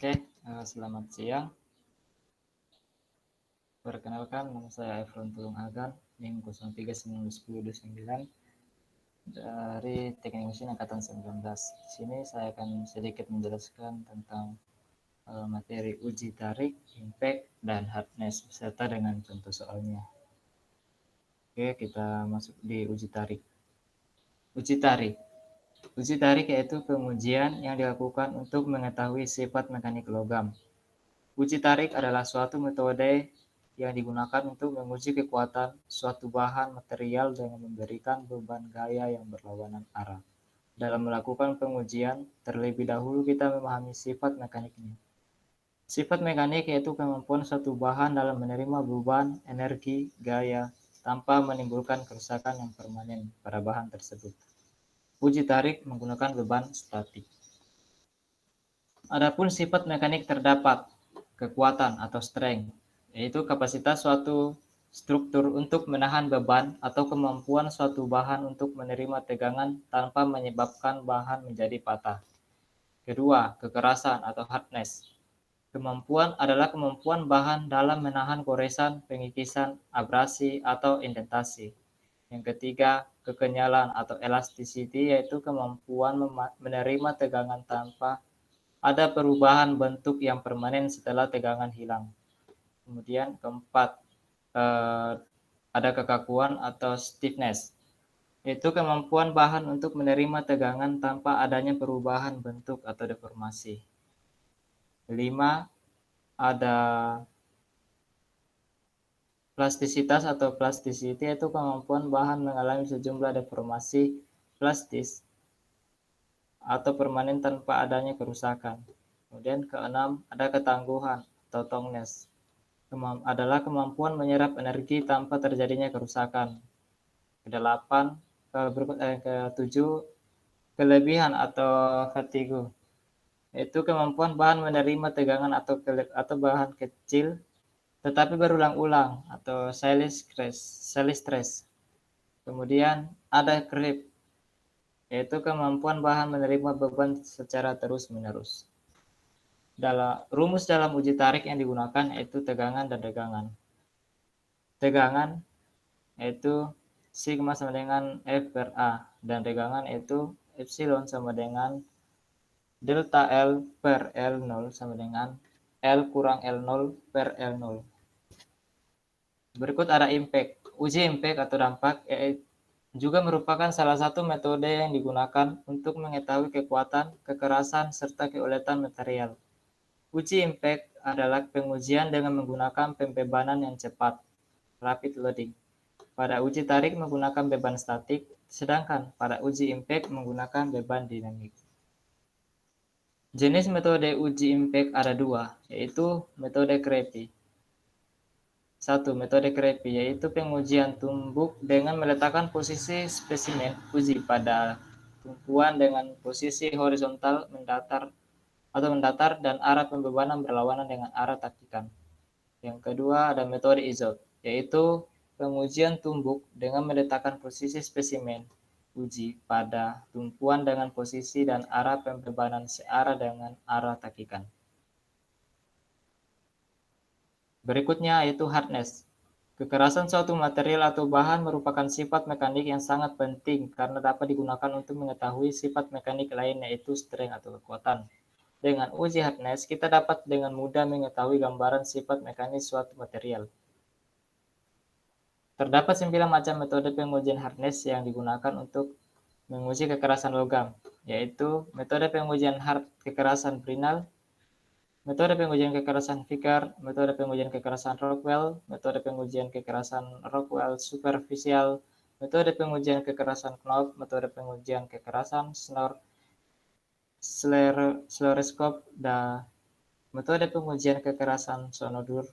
Oke, selamat siang. Perkenalkan, nama saya Efron Tulung Agan, NIM 03191029 dari Teknik Mesin Angkatan 19. Di sini saya akan sedikit menjelaskan tentang materi uji tarik, impact, dan hardness beserta dengan contoh soalnya. Oke, kita masuk di uji tarik. Uji tarik. Uji tarik yaitu pengujian yang dilakukan untuk mengetahui sifat mekanik logam. Uji tarik adalah suatu metode yang digunakan untuk menguji kekuatan suatu bahan material dengan memberikan beban gaya yang berlawanan arah. Dalam melakukan pengujian, terlebih dahulu kita memahami sifat mekaniknya. Sifat mekanik yaitu kemampuan suatu bahan dalam menerima beban, energi, gaya, tanpa menimbulkan kerusakan yang permanen pada bahan tersebut. Uji tarik menggunakan beban statik. Adapun sifat mekanik terdapat kekuatan atau strength, yaitu kapasitas suatu struktur untuk menahan beban atau kemampuan suatu bahan untuk menerima tegangan tanpa menyebabkan bahan menjadi patah. Kedua, kekerasan atau hardness. Kemampuan adalah kemampuan bahan dalam menahan goresan, pengikisan, abrasi, atau indentasi. Yang ketiga, kekenyalan atau elasticity, yaitu kemampuan menerima tegangan tanpa ada perubahan bentuk yang permanen setelah tegangan hilang. Kemudian keempat, ada kekakuan atau stiffness, yaitu kemampuan bahan untuk menerima tegangan tanpa adanya perubahan bentuk atau deformasi. Kelima, ada plastisitas atau plasticity, yaitu kemampuan bahan mengalami sejumlah deformasi plastis atau permanen tanpa adanya kerusakan. Kemudian keenam, ada ketangguhan atau tongness, adalah kemampuan menyerap energi tanpa terjadinya kerusakan. Kedelapan, ketujuh, kelebihan atau fatigue, yaitu kemampuan bahan menerima tegangan atau bahan kecil tetapi berulang-ulang atau Salish stress. Kemudian ada creep, yaitu kemampuan bahan menerima beban secara terus-menerus. Rumus dalam uji tarik yang digunakan yaitu tegangan dan regangan. Tegangan yaitu sigma sama dengan F per A, dan regangan yaitu epsilon sama dengan delta L per L0 sama dengan L kurang L0 per L0. Berikut ada impact. Uji impact atau dampak juga merupakan salah satu metode yang digunakan untuk mengetahui kekuatan, kekerasan, serta keuletan material. Uji impact adalah pengujian dengan menggunakan pembebanan yang cepat, rapid loading. Pada uji tarik menggunakan beban statik, sedangkan pada uji impact menggunakan beban dinamik. Jenis metode uji impact ada dua, yaitu metode Creepy. Satu, metode Creepy, yaitu pengujian tumbuk dengan meletakkan posisi spesimen uji pada tumpuan dengan posisi horizontal mendatar dan arah pembebanan berlawanan dengan arah takikan. Yang kedua ada metode IZOT, yaitu pengujian tumbuk dengan meletakkan posisi spesimen uji pada tumpuan dengan posisi dan arah pembebanan searah dengan arah takikan. Berikutnya yaitu hardness. Kekerasan suatu material atau bahan merupakan sifat mekanik yang sangat penting karena dapat digunakan untuk mengetahui sifat mekanik lain yaitu strength atau kekuatan. Dengan uji hardness, kita dapat dengan mudah mengetahui gambaran sifat mekanis suatu material. Terdapat 9 macam metode pengujian hardness yang digunakan untuk menguji kekerasan logam, yaitu metode pengujian kekerasan Brinell, metode pengujian kekerasan Vickers, metode pengujian kekerasan Rockwell, metode pengujian kekerasan Rockwell superficial, metode pengujian kekerasan Knopf, metode pengujian kekerasan Fluoroscope, dan metode pengujian kekerasan Sonodur,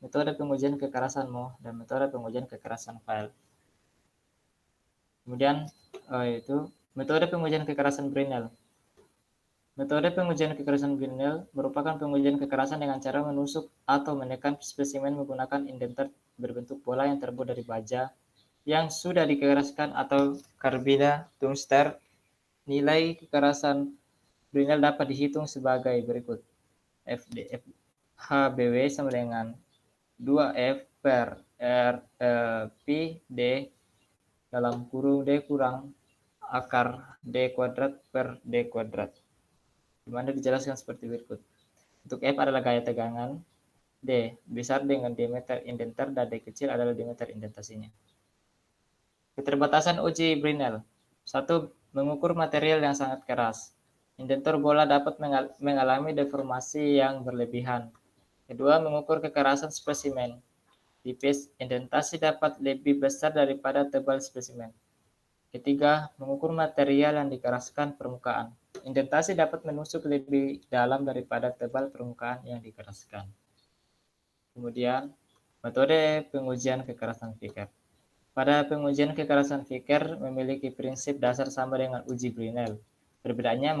metode pengujian kekerasan Mohs, dan metode pengujian kekerasan File. Kemudian itu metode pengujian kekerasan Brinell. Metode pengujian kekerasan Brinell merupakan pengujian kekerasan dengan cara menusuk atau menekan spesimen menggunakan indenter berbentuk bola yang terbuat dari baja yang sudah dikeraskan atau karbida tungster. Nilai kekerasan Brinell dapat dihitung sebagai berikut. FDF HBW sama dengan 2F per R Pi D dalam kurung D kurang akar D kuadrat per D kuadrat. Dimana dijelaskan seperti berikut. Untuk F adalah gaya tegangan, D besar dengan diameter indenter dan D kecil adalah diameter indentasinya. Keterbatasan uji Brinell. 1. Mengukur material yang sangat keras. Indentur bola dapat mengalami deformasi yang berlebihan. Kedua, mengukur kekerasan spesimen. Tipis, indentasi dapat lebih besar daripada tebal spesimen. Ketiga, mengukur material yang dikeraskan permukaan. Indentasi dapat menusuk lebih dalam daripada tebal permukaan yang dikeraskan. Kemudian, metode pengujian kekerasan Vickers. Pada pengujian kekerasan Vickers memiliki prinsip dasar sama dengan uji Brinell. Perbedaannya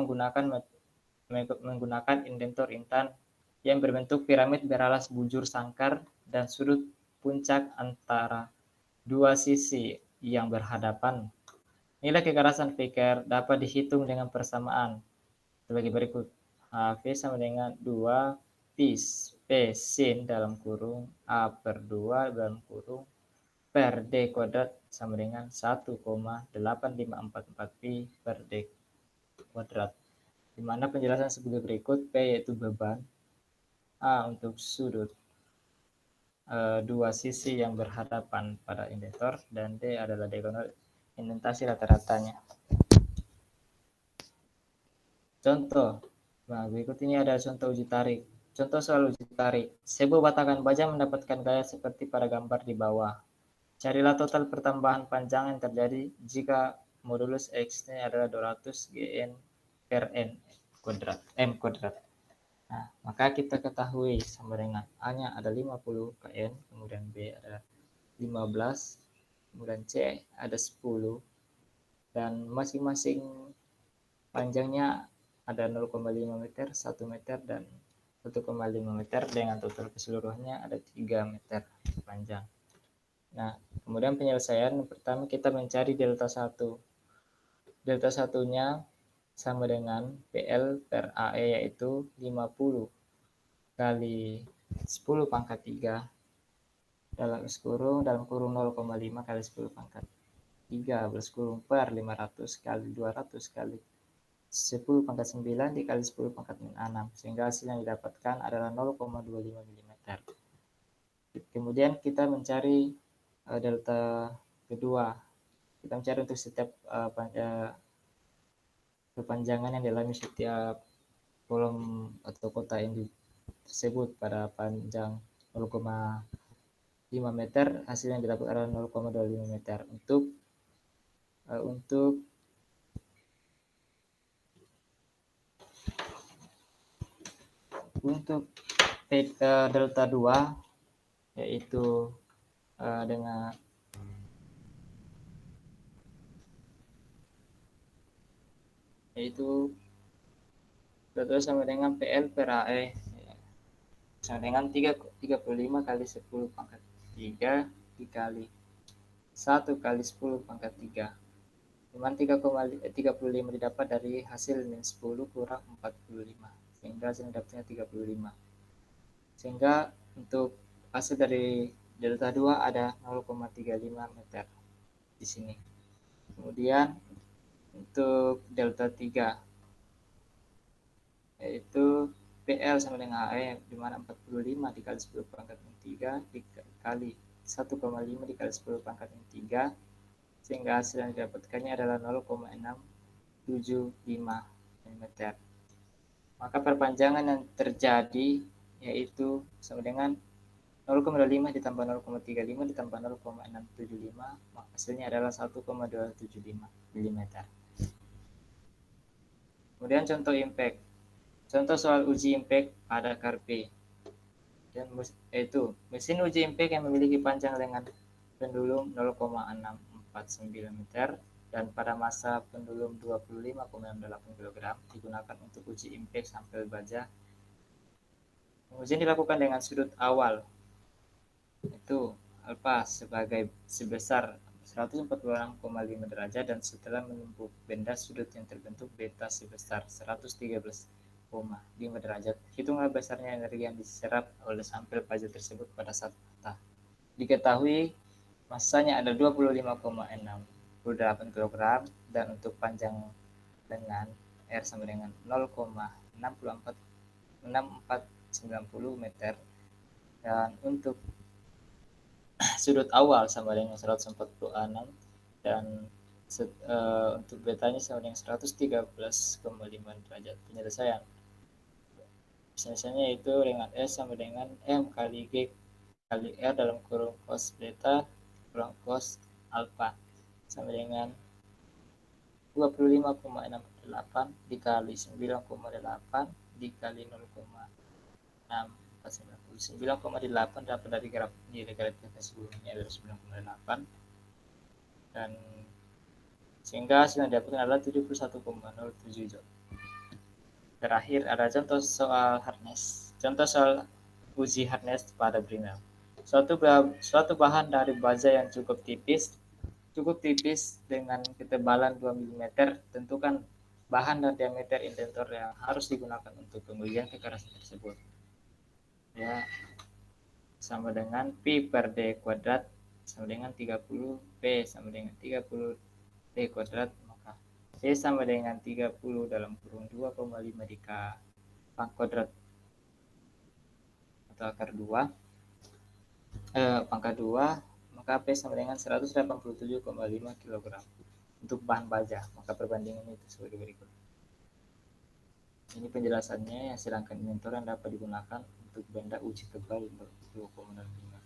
menggunakan indentur intan yang berbentuk piramid beralas bujur sangkar dan sudut puncak antara dua sisi yang berhadapan. Nilai kekerasan Vickers dapat dihitung dengan persamaan sebagai berikut. HV sama dengan 2 P sin dalam kurung A per 2 dalam kurung per D kuadrat sama dengan 1,8544 Pi per D kuadrat. Di mana penjelasan sebagai berikut. P yaitu beban, A untuk sudut dua sisi yang berhadapan pada indentor, dan D adalah diagonal indentasi rata-ratanya. Contoh, berikut ini ada contoh uji tarik. Contoh soal uji tarik. Sebuah batakan baja mendapatkan gaya seperti pada gambar di bawah. Carilah total pertambahan panjang yang terjadi jika modulus X-nya adalah 200 Gn per N kuadrat, M kuadrat. Nah, maka kita ketahui sama dengan A-nya ada 50 Kn, kemudian B ada 15, kemudian C ada 10, dan masing-masing panjangnya ada 0,5 meter, 1 meter, dan 1,5 meter dengan total keseluruhannya ada 3 meter panjang. Nah, kemudian penyelesaian pertama kita mencari delta 1. Delta 1-nya sama dengan PL per AE yaitu 50 kali 10 pangkat 3 dalam kurung 0,5 kali 10 pangkat 3 belas kurung per 500 kali 200 kali 10 pangkat 9 dikali 10 pangkat 6, sehingga hasil yang didapatkan adalah 0,25 mm. Kemudian kita mencari delta kedua. Kita mencari untuk setiap kepanjangan yang dialami setiap kolom atau kotak yang tersebut pada panjang 0,5 meter, hasil yang didapat adalah 0,25 meter. Untuk delta 2 yaitu dengan delta sama dengan PL per AE sama dengan 35 kali 10 pangkat 3 dikali 1 kali 10 pangkat 3. Cuman 35 didapat dari hasil min 10 kurang 45, sehingga hasil dapatnya 35. Sehingga untuk hasil dari delta 2 ada 0,35 meter di sini. Kemudian untuk delta 3 yaitu PL sama dengan AE, di mana 45 dikali 10 pangkat 3 dikali 1,5 dikali 10 pangkat 3, sehingga hasil yang didapatkannya adalah 0,675 mm. Maka perpanjangan yang terjadi yaitu sama dengan 0,25 ditambah 0,35 ditambah 0,675, maka hasilnya adalah 1,275 mm. Kemudian contoh impact. Contoh soal uji impact pada Karpe. Dan yaitu mesin uji impact yang memiliki panjang dengan pendulum 0,649 meter dan pada massa pendulum 25,68 kg digunakan untuk uji impact sampel baja. Pengujian dilakukan dengan sudut awal itu alfa sebesar 146,5 derajat, dan setelah menumpuk benda sudut yang terbentuk beta sebesar 113 5 derajat. Hitunglah besarnya energi yang diserap oleh sampel baja tersebut pada saat patah. Diketahui masanya ada 25,68 kg dan untuk panjang lengan R sama dengan 0,6490 meter, dan untuk sudut awal sama dengan 146 dan untuk betanya sama dengan 113,5 derajat. Penyelesaian itu dengan S sama dengan M kali G kali R dalam kurung cos beta kurang cos alpha sama dengan 25,68 dikali 9,8 dikali 0,6490. 9,8 dapat dari graf nilai gravitas sebelumnya adalah 9,8, dan sehingga hasil yang didapatkan adalah 71,07 joule. Terakhir ada contoh soal hardness. Contoh soal uji hardness pada Brinell. Suatu bahan dari baja yang cukup tipis dengan ketebalan 2 mm. Tentukan bahan dan diameter indentor yang harus digunakan untuk pengujian kekerasan tersebut. Ya, sama dengan Pi per D kuadrat sama dengan 30, P sama dengan 30 D kuadrat, maka P sama dengan 30 dalam kurung 2,5 dikali pangkat kuadrat atau akar 2 pangkat 2, maka P sama dengan 187,5 kg untuk bahan baja. Maka perbandingannya itu sebagai berikut. Ini penjelasannya, yang sedangkan indentor yang dapat digunakan untuk benda uji tebal 2,5 mm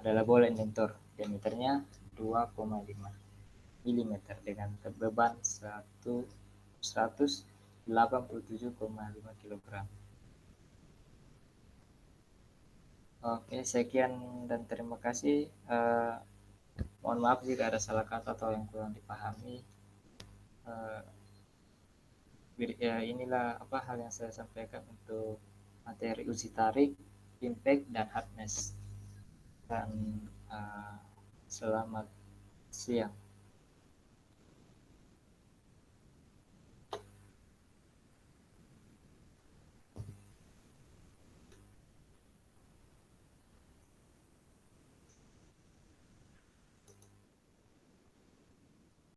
adalah bola indentor, diameternya 2,5 mm dengan beban 187,5 kg. Oke, sekian dan terima kasih. Mohon maaf jika ada salah kata atau yang kurang dipahami. Inilah hal yang saya sampaikan untuk materi uji tarik, impact, dan hardness. Dan selamat siang.